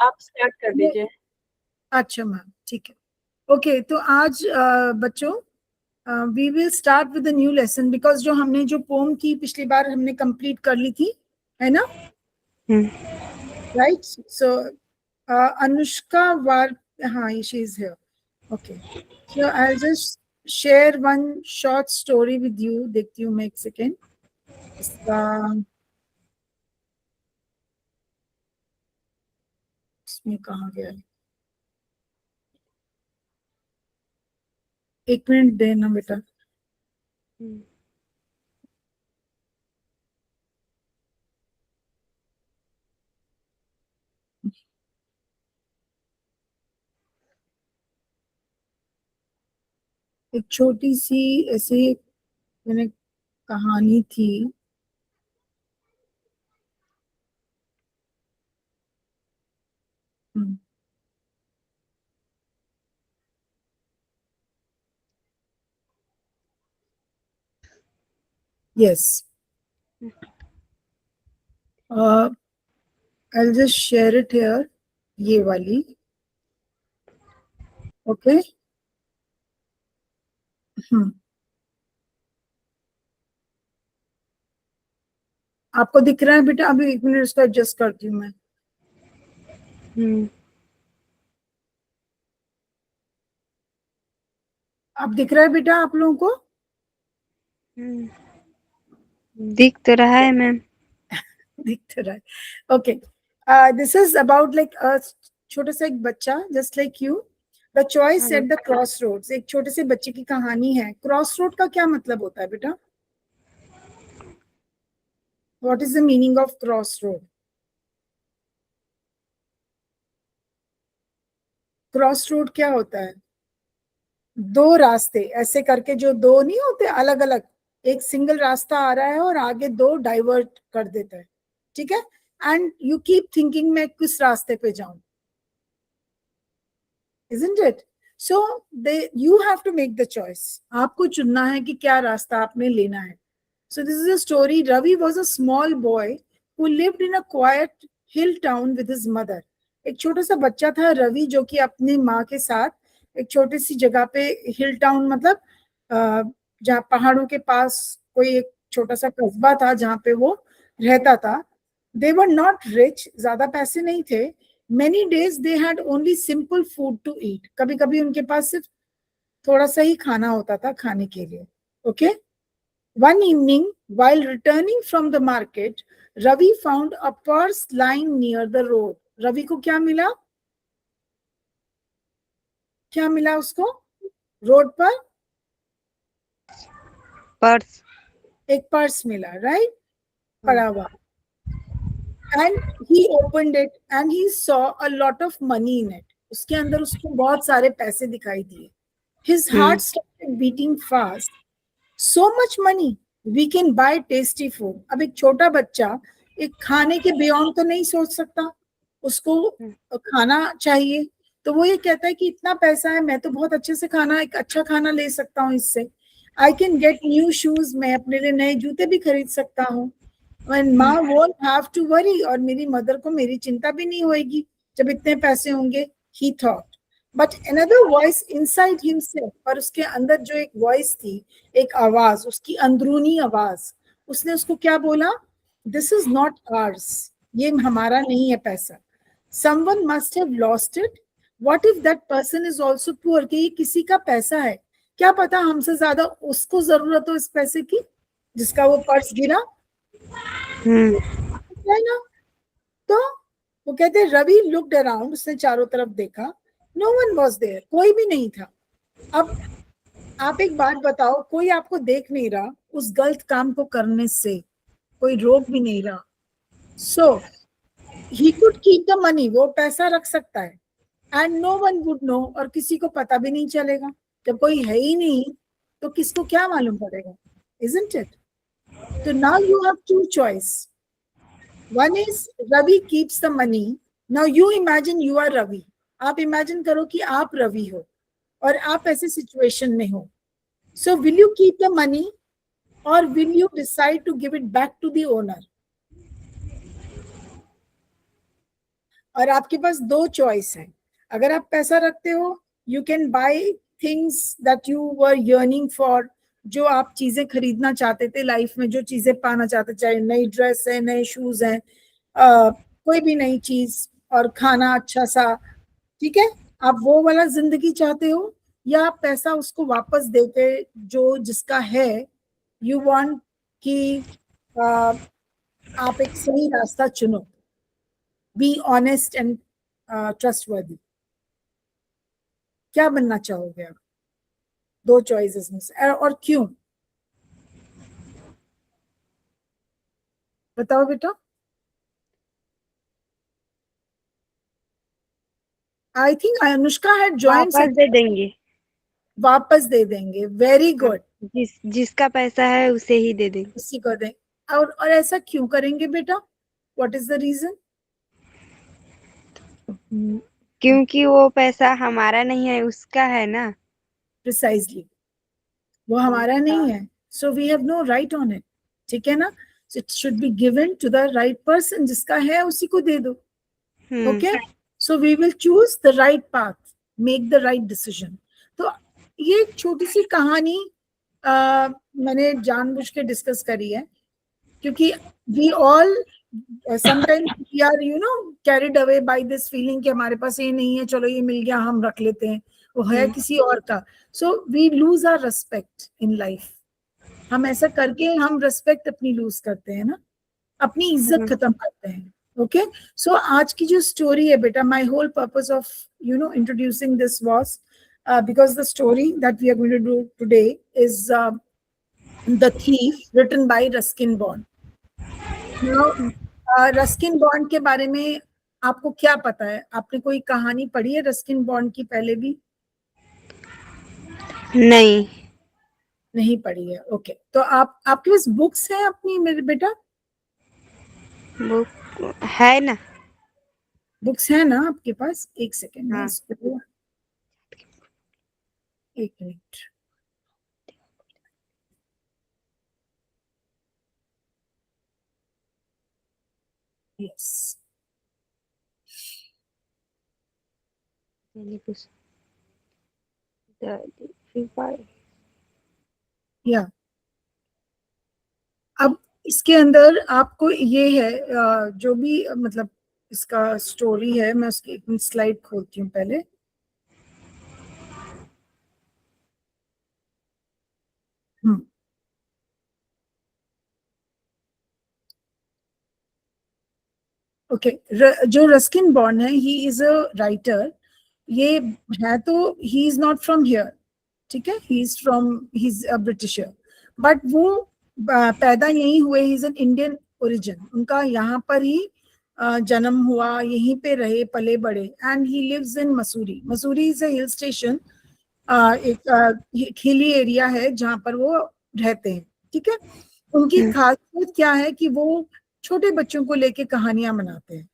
आप स्टार्ट कर दीजिए। अच्छा मैम, ठीक है। ओके, तो आज बच्चों we will start with the new lesson, because जो हमने जो पोम की पिछली बार हमने कंप्लीट कर ली थी, है ना? राइट। सो अनुष्का वार, हाँ ये she is here. Okay, so I just share one short story with you. देखती हूँ मैं, एक सेकेंड। इसका इसमें कहाँ गया है? एक मिनट देना बेटा। एक छोटी सी ऐसे मैंने कहानी थी। Yes, I'll just share it here, ये वाली। ओके। आपको दिख रहा है बेटा? अभी एक मिनट इसको एडजस्ट करती हूँ मैं। आप दिख रहा है बेटा आप लोगों को? दिख तो रहा है मैम। दिख तो रहा है। Okay, this is about like छोटा सा एक बच्चा, just like you, the choice at the cross roads. एक छोटे से बच्चे की कहानी है। क्रॉस रोड का क्या मतलब होता है बेटा? What is the meaning of cross road? Cross road क्या होता है? दो रास्ते ऐसे करके, जो दो नहीं होते अलग अलग, एक सिंगल रास्ता आ रहा है और आगे दो डाइवर्ट कर देता है, ठीक है? एंड यू कीप थिंकिंग मैं किस रास्ते पे जाऊं, isn't it? So you have to make the choice. आपको चुनना है कि क्या रास्ता आपने लेना है। So this is a story. Ravi was a small boy who lived in a quiet hill town with his mother. एक छोटा सा बच्चा था रवि, जो कि अपनी माँ के साथ एक छोटी सी जगह पे, हिल टाउन मतलब जहाँ पहाड़ों के पास कोई एक छोटा सा कस्बा था जहाँ पे वो रहता था। They were not rich, ज्यादा पैसे नहीं थे। Many days they had only simple food to eat. कभी कभी उनके पास सिर्फ थोड़ा सा ही खाना होता था खाने के लिए। Okay? One evening, while returning from the market, Ravi found a purse lying near the road. Ravi को क्या मिला? क्या मिला उसको रोड पर? पर्स। एक पर्स मिला, राइट? पड़ा हुआ। And he opened it and he saw a lot of money in it. उसके अंदर उसको बहुत सारे पैसे दिखाई दिए। His heart started beating fast. So much money, we can buy tasty food. अब एक छोटा बच्चा एक खाने के बियॉन्ड तो नहीं सोच सकता, उसको खाना चाहिए। तो वो ये कहता है कि इतना पैसा है, मैं तो बहुत अच्छे से खाना, एक अच्छा खाना ले सकता हूँ इससे। I can get new shoes, मैं अपने लिए नए जूते भी खरीद सकता हूँ। And माँ won't have to worry, और मेरी मदर को मेरी चिंता भी नहीं होगी जब इतने पैसे होंगे, he thought. But another voice inside himself, पर उसके अंदर जो एक वॉइस थी, एक आवाज, उसकी अंदरूनी आवाज, उसने उसको क्या बोला? This is not ours, ये हमारा नहीं है पैसा। Someone must have lost it. What if that person is also poor? कि ये किसी का पैसा है, क्या पता हमसे ज्यादा उसको जरूरत हो इस पैसे की जिसका वो पर्स गिरा, है ना? तो वो कहते रवि लुक्ड अराउंड, उसने चारों तरफ देखा। नो वन वॉज देयर, कोई भी नहीं था। अब आप एक बात बताओ, कोई आपको देख नहीं रहा उस गलत काम को करने से, कोई रोक भी नहीं रहा। So he could keep the money, वो पैसा रख सकता है। And no one would know, और किसी को पता भी नहीं चलेगा। जब कोई है ही नहीं तो किसको क्या मालूम पड़ेगा, isn't it? So now you have two choice. One is Ravi keeps the money. Now you imagine you are Ravi. आप imagine करो कि आप रवि हो और आप ऐसे सिचुएशन में हो। So will you keep the money or will you decide to give it back to the owner? और आपके पास दो चॉइस है। अगर आप पैसा रखते हो, you can buy things that you were yearning for, जो आप चीजें खरीदना चाहते थे लाइफ में, जो चीजें पाना चाहते, चाहे नई ड्रेस है, नए शूज हैं, कोई भी नई चीज, और खाना अच्छा सा, ठीक है, आप वो वाला जिंदगी चाहते हो, या आप पैसा उसको वापस देके जो जिसका है, यू वांट कि आप एक सही रास्ता चुनो, बी ऑनेस्ट एंड ट्रस्टवर्दी। क्या बनना चाहोगे आप दो चॉइसेस में से, और क्यों? बताओ बेटा। I think Anushka had joined. वापस दे देंगे। वापस दे देंगे, वेरी हाँ, गुड। जिसका पैसा है उसे ही दे देंगे। उसी को दें। और ऐसा क्यों करेंगे बेटा? What is the reason? क्योंकि वो पैसा हमारा नहीं है, उसका है ना। प्रिसाइजली, वो हमारा नहीं है, so we have no right on it, ठीक है ना? So it should be given to the right person, जिसका है उसी को दे दो। Okay, so we will choose the right path, make the right decision. तो ये छोटी सी कहानी मैंने जानबूझ के डिस्कस करी है, क्योंकि we all sometimes we are carried away by this feeling कि हमारे पास ये नहीं है, चलो ये मिल गया हम रख लेते हैं, वो है किसी और का। So we lose our respect in life. हम ऐसा करके हम रेस्पेक्ट अपनी लूज करते हैं ना, अपनी इज्जत खत्म करते हैं। ओके, सो आज की जो स्टोरी है बेटा, my whole purpose of introducing this was because the story that we are going to do today is The Thief, written by Ruskin Bond. Now, Ruskin bond के बारे में आपको क्या पता है? आपने कोई कहानी पढ़ी है रस्किन बॉन्ड की पहले भी? नहीं। नहीं पढ़ी है। ओके, तो आपके पास बुक्स हैं अपनी मेरे बेटा? बुक है ना। बुक्स है ना आपके पास? एक सेकेंड में हाँ। इसको, एक मिनट। यस, या अब इसके अंदर आपको ये है जो भी मतलब इसका स्टोरी है, मैं उसकी एक स्लाइड खोलती हूँ पहले। ओके, जो रस्किन बॉन्ड है, ही इज अ राइटर। ये है तो he is not from here, ठीक है, he is a britisher, but वो पैदा यहीं हुए, he is an Indian origin, उनका यहाँ पर ही जन्म हुआ, यहीं पे रहे पले बड़े, and he lives in Mussoorie. Mussoorie is a hill station, एक हिली एरिया है जहाँ पर वो रहते हैं, ठीक है। उनकी खासियत क्या है कि वो छोटे बच्चों को लेके कहानियां बनाते हैं,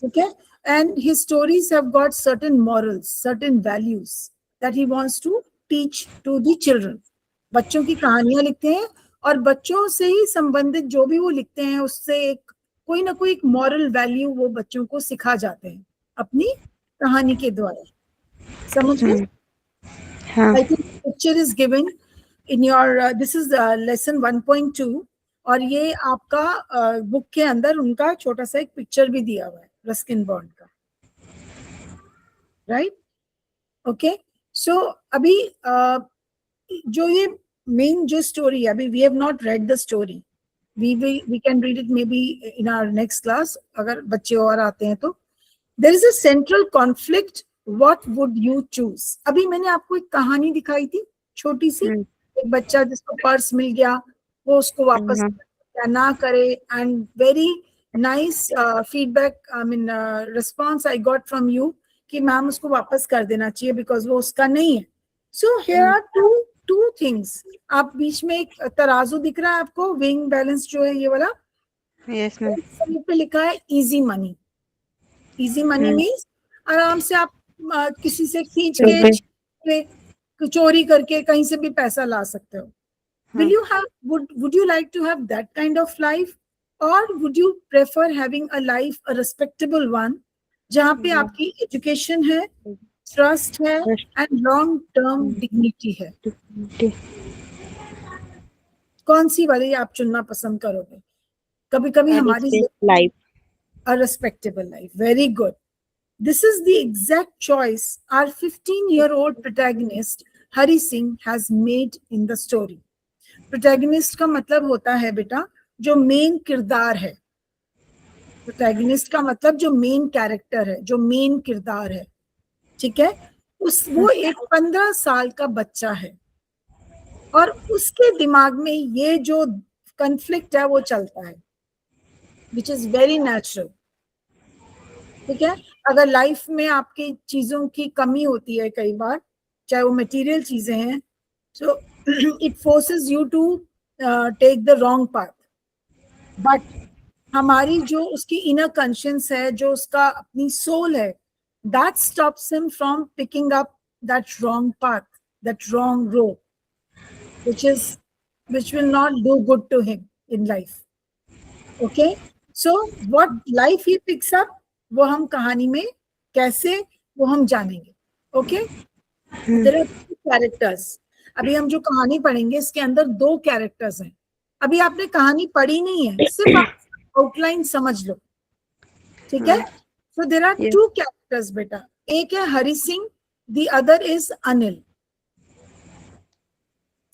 ठीक है, and his stories have got certain morals, certain values that he wants to teach to the children. बच्चों की कहानियां लिखते हैं, और बच्चों से ही संबंधित जो भी वो लिखते हैं, उससे एक कोई ना कोई एक मॉरल वैल्यू वो बच्चों को सिखा जाते हैं अपनी कहानी के द्वारा। समझ गए? हाँ। I think the picture is given in your this is lesson 1.2, और ये आपका बुक के अंदर उनका छोटा सा एक पिक्चर भी दिया हुआ है रस्किन बॉन्ड का, राइट? ओके, सो अभी जो ये मेन जो स्टोरी है, अभी we have not read the story, we can read it maybe in our next class, अगर बच्चे और आते हैं तो। There is a central conflict, what would you choose? अभी मैंने आपको एक कहानी दिखाई थी छोटी सी, एक बच्चा जिसको पर्स मिल गया, वो उसको वापस क्या ना करे, and very nice feedback, I mean response I got from you कि मैम उसको वापस कर देना चाहिए बिकॉज वो उसका नहीं है। So here are two things. आप बीच में एक तराजू दिख रहा है आपको, वेइंग बैलेंस जो है ये वाला, यस मैम। पे लिखा है easy money. Easy money means आराम से आप किसी से खींच के चोरी करके कहीं से भी पैसा ला सकते हो। Will you have would you like to have that kind of life? और would you prefer having a life a respectable one, जहाँ पे आपकी एजुकेशन है, ट्रस्ट है एंड लॉन्ग टर्म डिग्निटी है? कौन सी वाली आप चुनना पसंद करोगे? कभी कभी हमारी life. a respectable life. Very good. This is the exact choice our 15-year-old protagonist Hari Singh has made in the story. Protagonist का मतलब होता है बेटा जो मेन किरदार है। Protagonist का मतलब जो मेन कैरेक्टर है, जो मेन किरदार है, ठीक है? वो एक 15 साल का बच्चा है और उसके दिमाग में ये जो कन्फ्लिक्ट है वो चलता है, विच इज वेरी नेचुरल। ठीक है, अगर लाइफ में आपकी चीजों की कमी होती है कई बार, चाहे वो मटेरियल चीजें हैं, so it forces you to take the wrong path, but हमारी जो उसकी इनर कॉन्शियंस है, जो उसका अपनी सोल है, that stops him from picking up that wrong path, that wrong road, which will not do good to him in life. Okay, so what life he picks up, वो हम कहानी में कैसे वो हम जानेंगे। Okay, there are two characters. अभी हम जो कहानी पढ़ेंगे इसके अंदर 2 कैरेक्टर्स हैं। अभी आपने कहानी पढ़ी नहीं है, सिर्फ आप आउटलाइन समझ लो, ठीक है? So there are 2 characters बेटा, एक है Hari Singh, the other is Anil.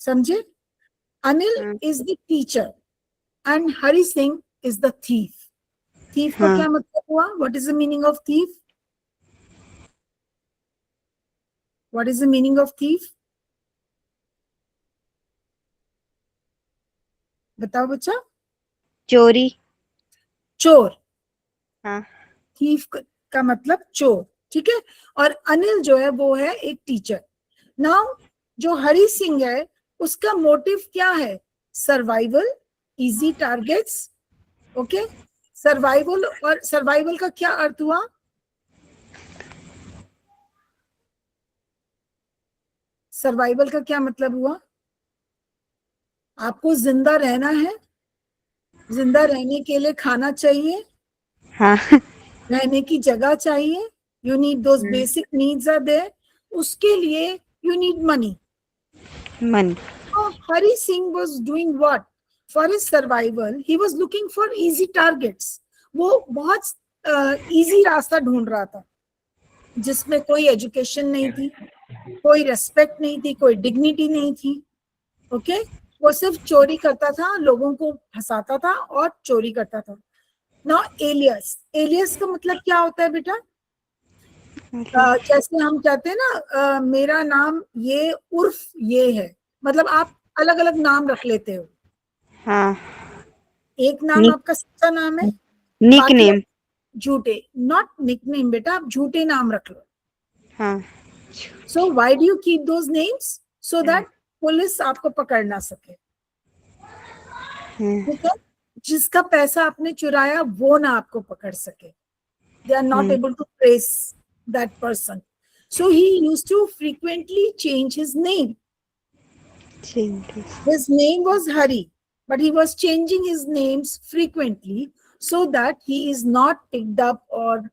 समझे? Anil is the teacher and Hari Singh is the thief. Thief का क्या मतलब हुआ? What is the meaning of thief? What is the meaning of thief? बताओ बच्चा। चोरी। चोर। हाँ। thief का मतलब चोर, ठीक है? और अनिल जो है वो है एक टीचर। नाउ जो हरि सिंह है उसका मोटिव क्या है? Survival, easy targets. Okay, survival. और सर्वाइवल का क्या अर्थ हुआ? सर्वाइवल का क्या मतलब हुआ? आपको जिंदा रहना है, जिंदा रहने के लिए खाना चाहिए, हाँ। रहने की जगह चाहिए, you need those basic needs are there, उसके लिए you need money. Money. Hari Singh was doing what? For his survival, he was looking for easy targets. वो बहुत easy रास्ता ढूंढ रहा था जिसमें कोई एजुकेशन नहीं थी, कोई रेस्पेक्ट नहीं थी, कोई डिग्निटी नहीं थी। ओके, वो सिर्फ चोरी करता था, लोगों को फंसाता था और चोरी करता था। नाउ एलियस, एलियस का मतलब क्या होता है बेटा? जैसे हम कहते हैं ना, मेरा नाम ये उर्फ ये है, मतलब आप अलग अलग नाम रख लेते हो। हाँ। एक नाम आपका सच्चा नाम है, निक नेम। झूठे, नॉट निक नेम बेटा, आप झूठे नाम रख लो। हाँ। So why do you keep those names? So that police आपको पकड़ ना सके, ठीक है? जिसका पैसा आपने चुराया वो ना आपको पकड़ सके, they are not able to trace that person. So he used to frequently change his name. His name was Hari, but he was changing his names frequently so that he is not picked up or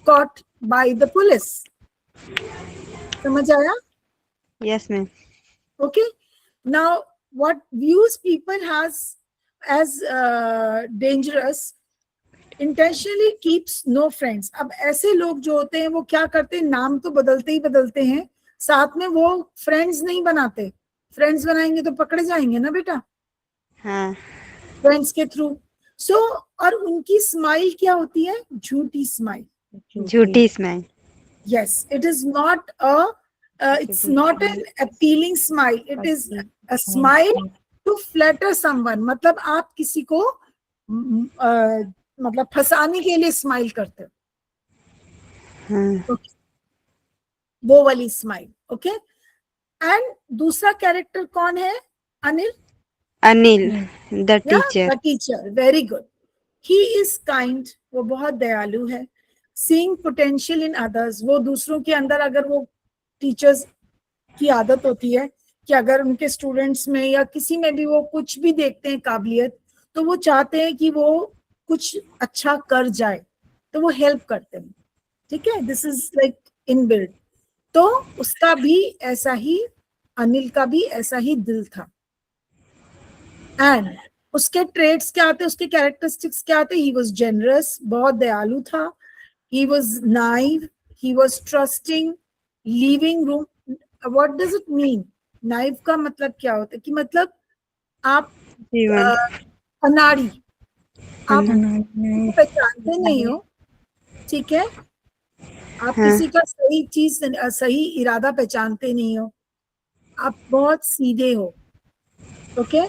caught by the police. समझ आया? Yes, ma'am. Okay. Now, what views people has as dangerous intentionally keeps no friends. अब ऐसे लोग जो होते हैं वो क्या करते हैं, नाम तो बदलते ही बदलते हैं, साथ में वो फ्रेंड्स नहीं बनाते। फ्रेंड्स बनाएंगे तो पकड़े जाएंगे ना बेटा, हाँ। फ्रेंड्स के थ्रू। सो और उनकी स्माइल क्या होती है? झूठी स्माइल। झूठी smile. Yes, it is not it's not an appealing smile, it is a smile to flatter someone. मतलब आप किसी को मतलब फंसाने के लिए स्माइल करते हो, वो वाली स्माइल। ओके, एंड दूसरा कैरेक्टर कौन है? Anil. Anil the teacher. The teacher, very good. He is kind, वो बहुत दयालु है। सीइंग पोटेंशियल इन अदर्स, वो दूसरों के अंदर, अगर वो टीचर्स की आदत होती है कि अगर उनके स्टूडेंट्स में या किसी में भी वो कुछ भी देखते हैं काबिलियत, तो वो चाहते हैं कि वो कुछ अच्छा कर जाए, तो वो हेल्प करते हैं, ठीक है, दिस इज लाइक इनबिल्ट। तो उसका भी ऐसा ही, अनिल का भी ऐसा ही दिल था। एंड उसके ट्रेड्स क्या आते, उसके कैरेक्टरिस्टिक्स क्या आते, ही वॉज जेनरस, बहुत दयालु था, he was naive, he was trusting, leaving room. What does it mean? Naive का मतलब क्या होता है कि मतलब आप जीवन अनाड़ी, आप हाँ पहचानते नहीं हो, ठीक है, आप किसी का सही चीज, सही इरादा पहचानते नहीं हो, आप बहुत सीधे हो, ओके,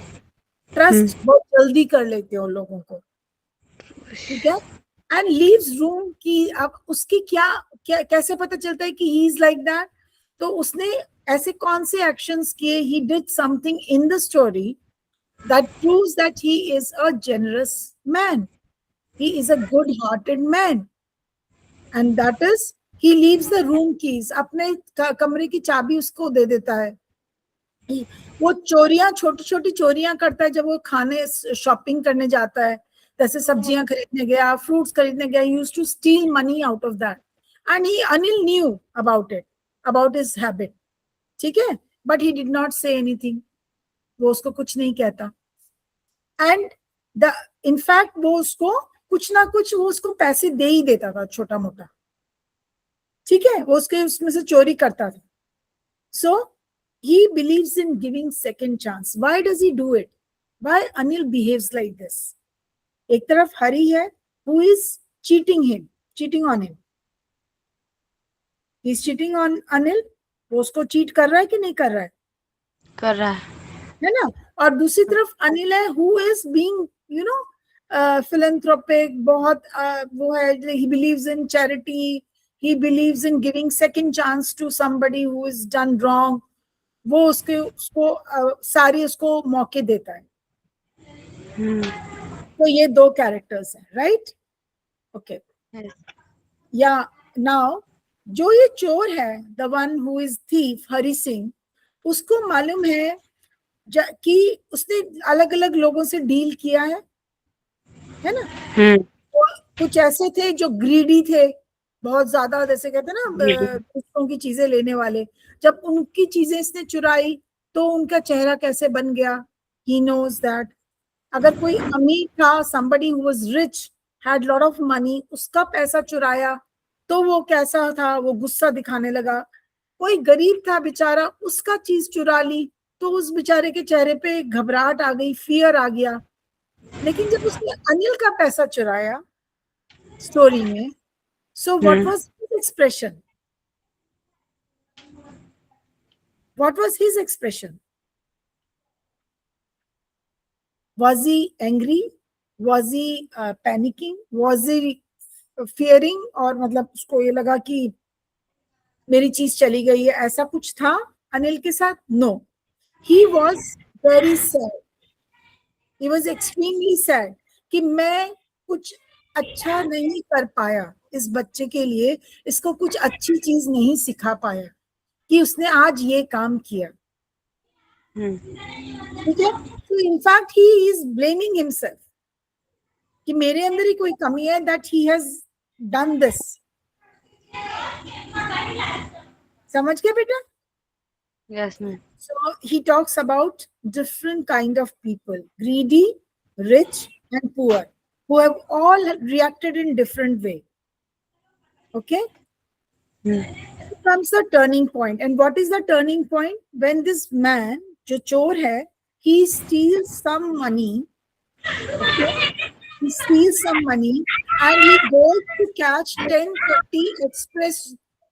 ट्रस्ट बहुत जल्दी कर लेते हो लोगों को, ठीक है। एंड लीव्स रूम की, अब उसकी क्या क्या कैसे पता चलता है कि ही इज लाइक दैट, तो उसने ऐसे कौन से एक्शंस किए, he did something in the story that proves that he is a generous man, he is a good hearted man, and that is he leaves the room keys, अपने कमरे की चाबी उसको दे देता है। वो चोरियां, छोटी छोटी चोरियां करता है जब वो खाने शॉपिंग करने जाता है, जैसे सब्जियां खरीदने गया, फ्रूट्स खरीदने गया, used to steal money out of that, and he Anil knew about it, about his habit, ठीक है, but he did not say anything, वो उसको कुछ नहीं कहता। एंड द इनफैक्ट वो उसको कुछ ना कुछ, वो उसको पैसे दे ही देता था छोटा मोटा, ठीक है, वो उसके उसमें से चोरी करता था। सो he believes in giving second chance. Why does he do it? Why Anil behaves like this? एक तरफ हरी है, who is cheating on him. He's cheating on Anil. वो उसको चीट कर रहा है कि नहीं कर रहा है ना? और दूसरी तरफ अनिल है, who is being, you know, philanthropic, बहुत वो है, he believes in charity, he believes in giving second chance to somebody who is done wrong. वो उसको सारी उसको मौके देता है। तो ये दो कैरेक्टर्स हैं, राइट? ओके, या नाउ जो ये चोर है, the one who is thief, Hari Singh, उसको मालूम है कि उसने अलग अलग लोगों से डील किया है ना? तो कुछ ऐसे थे जो ग्रीडी थे, बहुत ज्यादा, जैसे कहते हैं ना दूसरों की चीजें लेने वाले, जब उनकी चीजें इसने चुराई तो उनका चेहरा कैसे बन गया, ही नोज दैट। अगर कोई अमीर था, somebody who was rich, had lot of money, उसका पैसा चुराया तो वो कैसा था, वो गुस्सा दिखाने लगा। कोई गरीब था बेचारा, उसका चीज चुरा ली तो उस बेचारे के चेहरे पे घबराहट आ गई, फियर आ गया। लेकिन जब उसने अनिल का पैसा चुराया स्टोरी में, so what was his expression? What was his expression? Was he angry? Was he panicking? Was he fearing? और मतलब उसको ये लगा कि मेरी चीज चली गई है, ऐसा कुछ था अनिल के साथ? No. He was very sad. He was extremely sad कि मैं कुछ अच्छा नहीं कर पाया इस बच्चे के लिए, इसको कुछ अच्छी चीज नहीं सिखा पाया कि उसने आज ये काम किया, ठीक है। तो in fact he is blaming himself कि मेरे अंदर ही कोई कमी है, that he has done this. समझ गए बेटा? Yes, ma'am. So he talks about different kind of people, greedy, rich and poor, who have all reacted in different way, okay. Comes the turning point, and what is the turning point? When this man, जो चोर है, he steals some money, okay? He steals some money and he goes to catch 10:30 express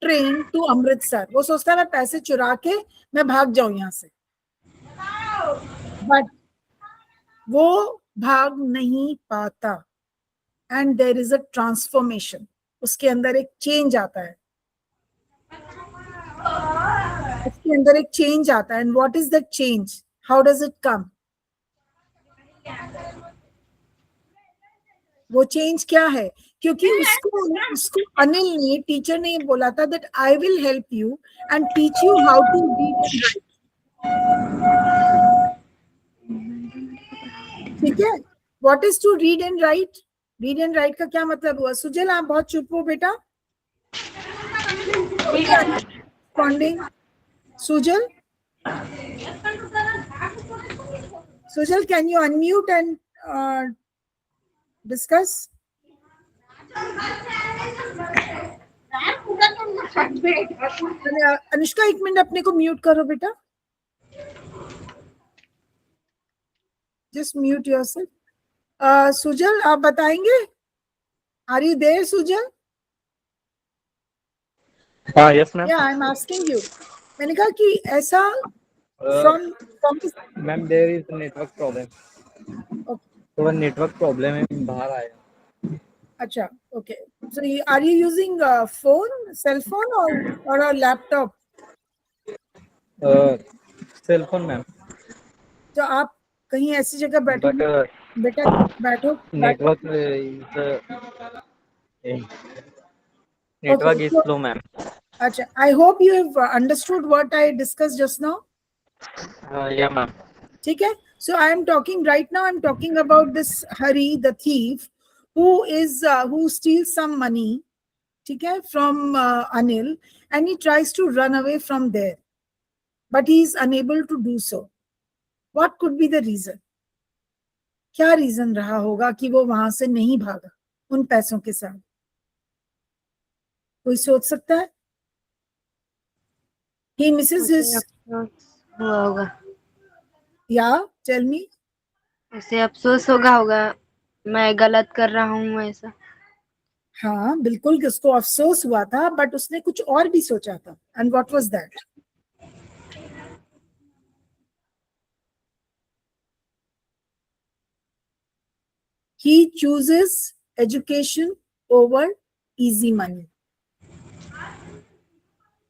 train to Amritsar. वो सोचता है मैं पैसे चुरा के मैं भाग जाऊं यहाँ से, बट वो भाग नहीं पाता, and there is a transformation, उसके अंदर एक चेंज आता है, उसके अंदर एक चेंज आता है। And what is that change? How does it come? वो चेंज क्या है? क्योंकि उसको अनिल ने, टीचर ने बोला था that I will help you and teach you how to read and write, ठीक है। What is to read and write? Read and write का क्या मतलब हुआ? सुजल आप बहुत चुप हो बेटा. Responding. Sujal? Sujal, can you unmute and discuss? Anushka 1 minute अपने को म्यूट करो बेटा. Just mute yourself. सुजल आप बताएंगे? Are you there, Sujal? Yes, ma'am. Yeah, I'm asking you. मैंने कहा कि ऐसा from Ma'am, there is a network problem. Okay. तो network problem है, बाहर आया. अच्छा, okay. So are you using a phone, cell phone or a laptop? Cell phone, ma'am. तो आप कहीं ऐसी जगह बैठो. But बेटा बैठो. network is slow, ma'am. अच्छा, I hope you have understood what I discussed just now. Yeah, ma'am. ठीक है. So I am talking right now. I'm talking about this Hari, the thief, who steals some money, ठीक है, from Anil, and he tries to run away from there, but he is unable to do so. What could be the reason? क्या reason रहा होगा कि वो वहां से नहीं भागा उन पैसों के साथ? कोई सोच सकता है? He misses his. हुआ होगा. Yeah, tell me. उसे अफसोस होगा मैं गलत कर रहा हूँ ऐसा. हाँ बिल्कुल, उसको अफसोस हुआ था, बट उसने कुछ और भी सोचा था. And what was that? He chooses education over easy money.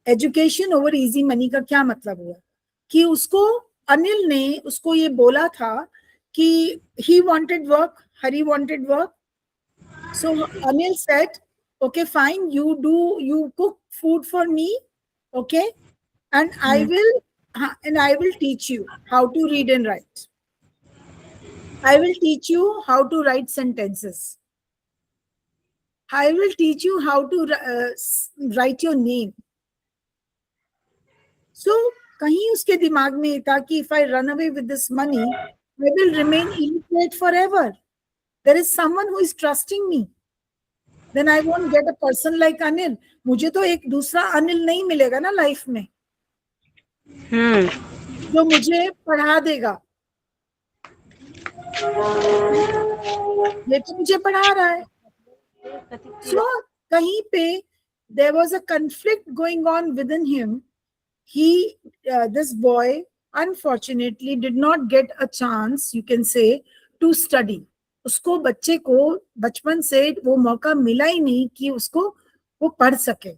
Education over easy money का क्या मतलब हुआ? कि उसको अनिल ने उसको ये बोला था कि he wanted work, Hari wanted work. So Anil said, okay, fine, you cook food for me, okay, and I will teach you how to read and write. I will teach you how to write sentences. I will teach you how to write your name. So कहीं उसके दिमाग में था कि if I run away with this money, I will remain illiterate forever. There is someone who is trusting me. Then I won't get a person like Anil. मुझे तो एक दूसरा अनिल नहीं मिलेगा ना लाइफ में जो मुझे पढ़ा देगा. ये तो मुझे पढ़ा रहा है. So कहीं पे there was a conflict going on within him. This boy unfortunately did not get a chance, you can say, to study. उसको बच्चे को बचपन से वो मौका मिला ही नहीं कि उसको वो पढ़ सके.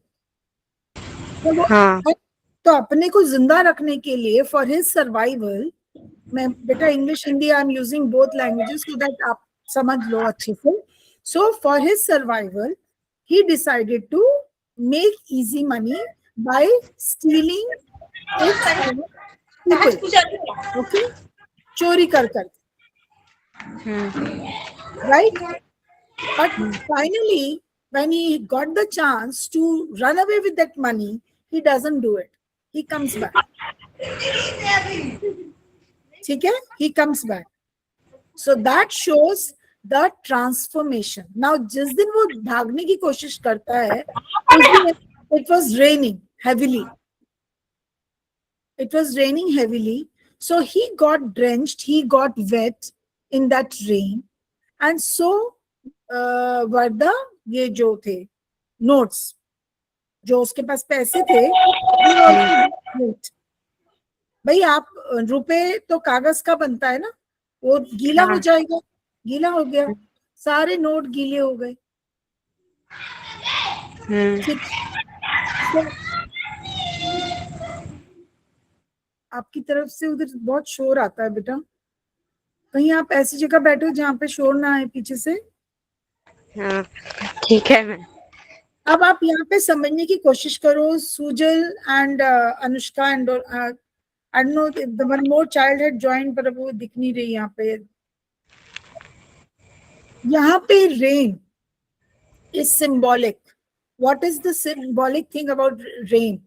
तो अपने को जिंदा रखने के लिए फॉर हिज सर्वाइवल, मैं बेटा English Hindi I am using both languages so that आप समझ लो अच्छे से. So for his survival he decided to make easy money by stealing it from people. Okay, चोरी कर right? But finally, when he got the chance to run away with that money, he doesn't do it. He comes back. ठीक है? He comes back. So that shows the transformation. Now, जिस दिन वो भागने की कोशिश करता है, उस दिन it was raining heavily. It was raining heavily. So he got drenched, he got wet in that rain. And so were the ये जो थे notes, जो उसके पास पैसे थे, भाई आप रुपए तो कागज का बनता है ना, वो गीला हो जाएगा. गीला हो गया, सारे नोट गीले हो गए. आपकी तरफ से उधर बहुत शोर आता है बेटा. कहीं आप ऐसी जगह बैठो जहाँ पे शोर ना आए पीछे से. ठीक है मैं. अब आप यहाँ पे समझने की कोशिश करो. Sujal and Anushka and I don't know if the one more child had joined, पर वो दिख नहीं रही यहाँ पे. यहाँ पे rain is symbolic. What is the symbolic thing about rain?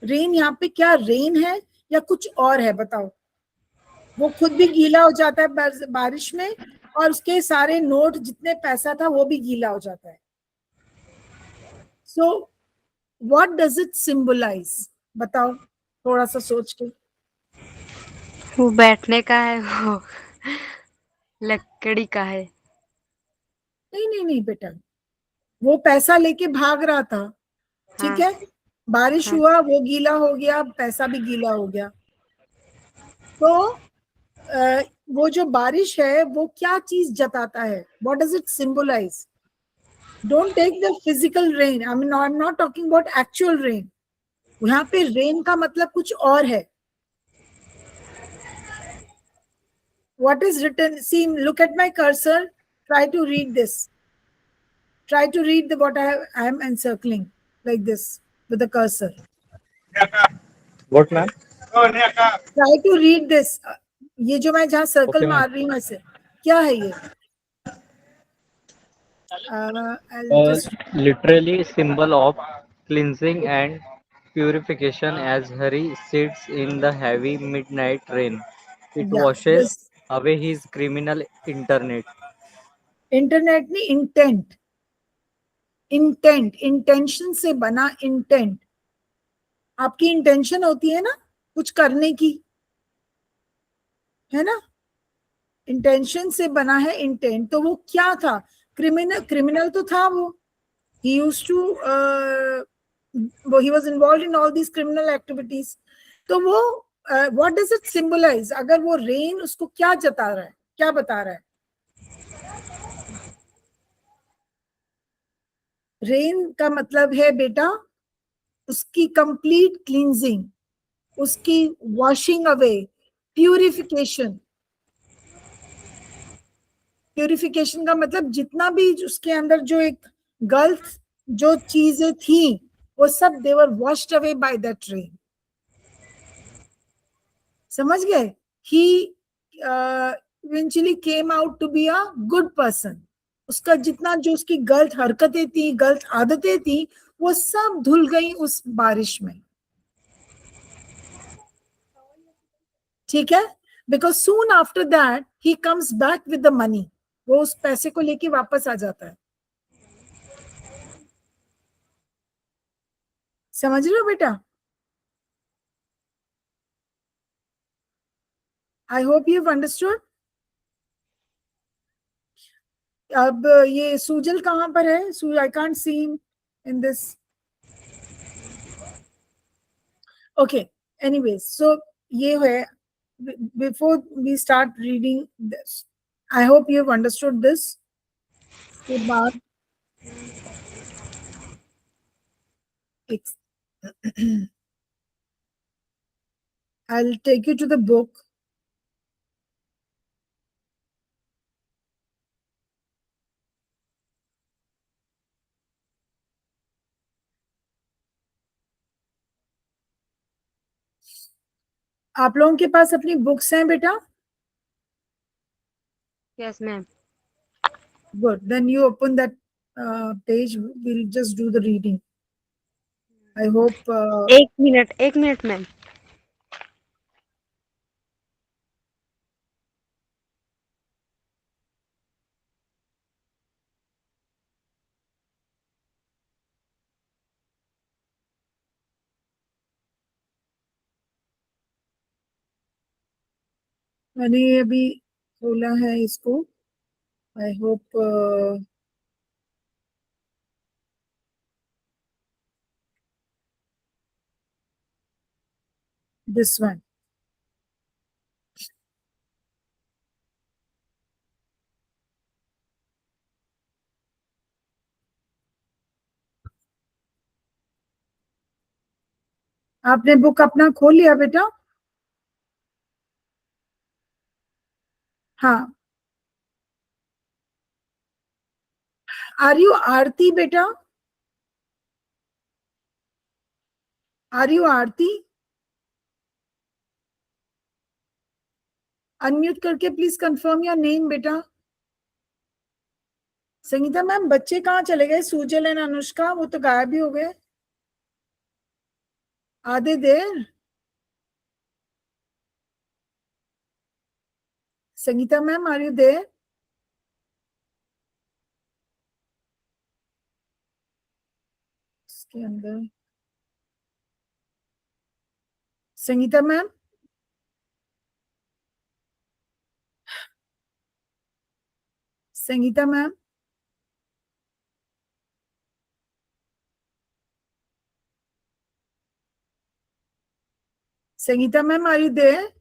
Rain यहाँ पे क्या रेन है या कुछ और है, बताओ. वो खुद भी गीला हो जाता है बारिश में, और उसके सारे नोट जितने पैसा था वो भी गीला हो जाता है. So what does it symbolize? बताओ थोड़ा सा सोच के. वो बैठने का है, वो लकड़ी का है. नहीं नहीं नहीं बेटा, वो पैसा लेके भाग रहा था, ठीक हाँ. है. बारिश हाँ. हुआ, वो गीला हो गया, पैसा भी गीला हो गया. तो वो जो बारिश है वो क्या चीज जताता है? What does it symbolize? Don't take the physical rain, I mean I am not talking about actual rain. यहाँ पे रेन का मतलब कुछ और है. What is written? See, look at my cursor. Try to read this. Try to read what I am encircling like this with the cursor. What, ma'am? Try to read this. ये जो मैं जहाँ circle Okay, ma'am. मार रही हूँ ऐसे, क्या है ये? I'll just Literally symbol of cleansing and purification as Hari sits in the heavy midnight rain. It yeah, washes this away his criminal internet. Internet नहीं, इंटेंट. इंटेंट, इंटेंशन से बना इंटेंट. आपकी इंटेंशन होती है ना कुछ करने की, है ना? इंटेंशन से बना है इंटेंट. तो वो क्या था? क्रिमिनल, क्रिमिनल तो था वो. he used to he was involved in all these criminal activities. तो वो what does it symbolize? अगर वो रेन उसको क्या जता रहा है, क्या बता रहा है? रेन का मतलब है बेटा उसकी कंप्लीट क्लींजिंग, उसकी वॉशिंग अवे, प्यूरिफिकेशन. प्यूरिफिकेशन का मतलब जितना भी उसके अंदर जो एक गलत जो चीजें थी वो सब they were washed away by that rain. समझ गए? He eventually came out to be a good person. उसका जितना जो उसकी गलत हरकतें थी, गलत आदतें थी, वो सब धुल गई उस बारिश में. ठीक है? Because soon after that he comes back with the money. वो उस पैसे को लेके वापस आ जाता है. समझ रहे हो बेटा? I hope you have understood. अब ये सूजल कहाँ पर है? I can't see in this. Okay, anyways, so ये है. Before we start reading this, I hope you have understood this. के बाद I'll take you to the book. आप लोगों के पास अपनी बुक्स हैं बेटा? Yes, ma'am. Good. Then you open that page. We'll just do the reading. I hope. एक minute ma'am. मैंने अभी खोला है इसको. I hope this one. आपने बुक अपना खोल लिया बेटा? हाँ. आर यू आरती बेटा? Are you Aarti? अनम्यूट करके प्लीज कंफर्म योर नेम बेटा. संगीता मैम, बच्चे कहाँ चले गए? सुजल एंड अनुष्का, वो तो गायब ही हो गए आधे देर। Sangeeta ma'am, are you there? इसके अंदर Sangeeta ma'am, Sangeeta ma'am, Sangeeta ma'am, are you there?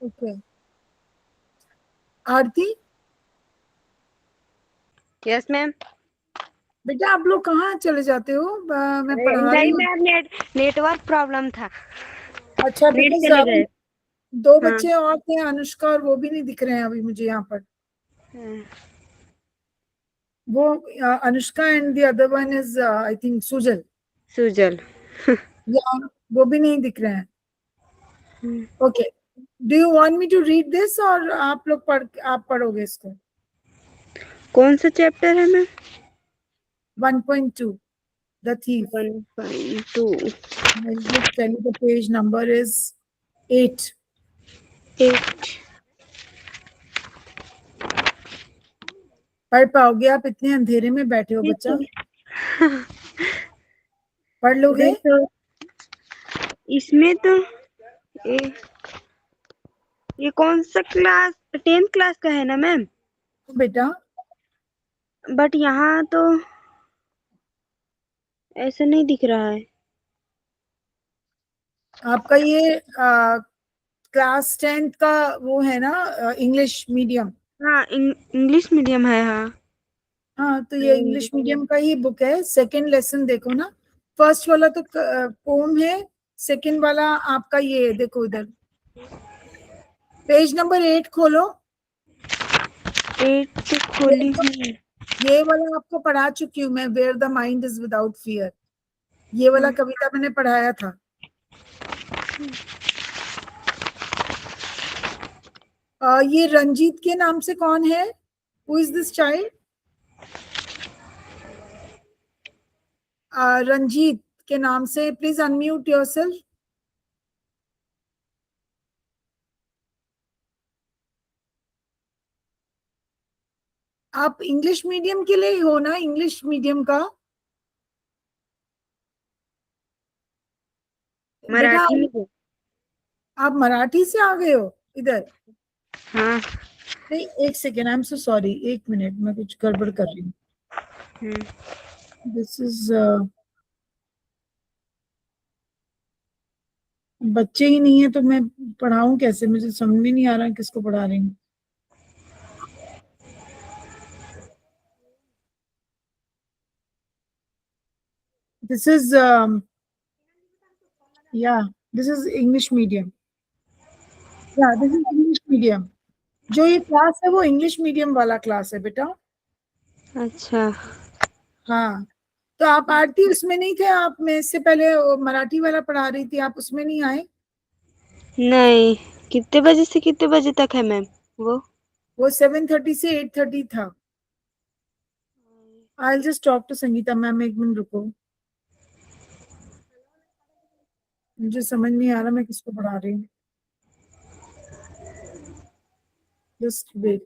Okay. Aarti, yes ma'am. बेटा आप लोग कहाँ चले जाते हो? मैं पढ़ा रही नहीं हूँ। मैम, नेटवर्क प्रॉब्लम था। अच्छा, नेट बिकॉज चले गए। दो हाँ। बच्चे और थे, अनुष्का, और वो भी नहीं दिख रहे हैं अभी मुझे यहाँ पर। हाँ। वो Anushka and the other one is I think Sujal. Sujal. या वो भी नहीं दिख रहे हैं। Okay, do you want me to read this, और आप पढ़ोगे इसको? कौन सा चैप्टर है ma'am? 1.2, the thief. 1.2। I'll just tell you the page number is 8. 8। पढ़ पाओगे आप? इतने अंधेरे में बैठे हो बच्चा, पढ़ लोगे? तो इसमें तो ये कौन सा क्लास? 10th क्लास का है ना मैम? बेटा बट यहाँ तो ऐसा नहीं दिख रहा है। आपका ये क्लास 10th का वो है ना, इंग्लिश मीडियम? हाँ, इंग्लिश मीडियम है। हाँ। हाँ, तो ये इंग्लिश मीडियम का ही बुक है। सेकंड लेसन देखो ना, फर्स्ट वाला तो पोम है, सेकंड वाला आपका ये देखो इधर, पेज नंबर 8 खोलो। 8 तो खोली हूँ। ये वाला आपको पढ़ा चुकी हूँ मैं, where the mind is without fear. ये वाला कविता मैंने पढ़ाया था। ये रंजीत के नाम से कौन है? Who is this child? Ranjeet के नाम से प्लीज अनम्यूट योरसेल्फ। आप इंग्लिश मीडियम के लिए हो ना? इंग्लिश मीडियम का बेटा, मराठी में। आप मराठी से आ गए हो इधर? हाँ। नहीं, एक second, I am so sorry, एक मिनट, मैं कुछ गड़बड़ कर रही हूँ। दिस इज बच्चे ही नहीं है तो मैं पढ़ाऊं कैसे? मुझे समझ में नहीं आ रहा किसको पढ़ा रही हूँ। This is this is English medium. This is English medium. जो ये क्लास है वो इंग्लिश मीडियम वाला क्लास है बेटा। अच्छा। हाँ, तो आप आरती उसमें नहीं थे? आप, मैं इससे पहले वो मराठी वाला पढ़ा रही थी, आप उसमें नहीं आए? नहीं, कितने बजे से कितने बजे तक है मैम वो 7:30 से 8:30 था। I just talk to Sangeeta ma'am, एक मिनट रुको, मुझे समझ नहीं आ रहा मैं किसको पढ़ा रही हूँ। Just wait.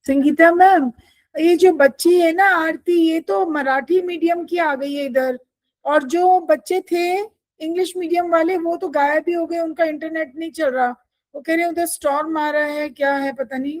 संगीता मैम, ये जो बच्ची है ना आरती, ये तो मराठी मीडियम की आ गई है इधर, और जो बच्चे थे इंग्लिश मीडियम वाले वो तो गायब ही हो गए, उनका इंटरनेट नहीं चल रहा, वो कह रहे हैं उधर स्टॉर्म आ रहा है, क्या है पता नहीं।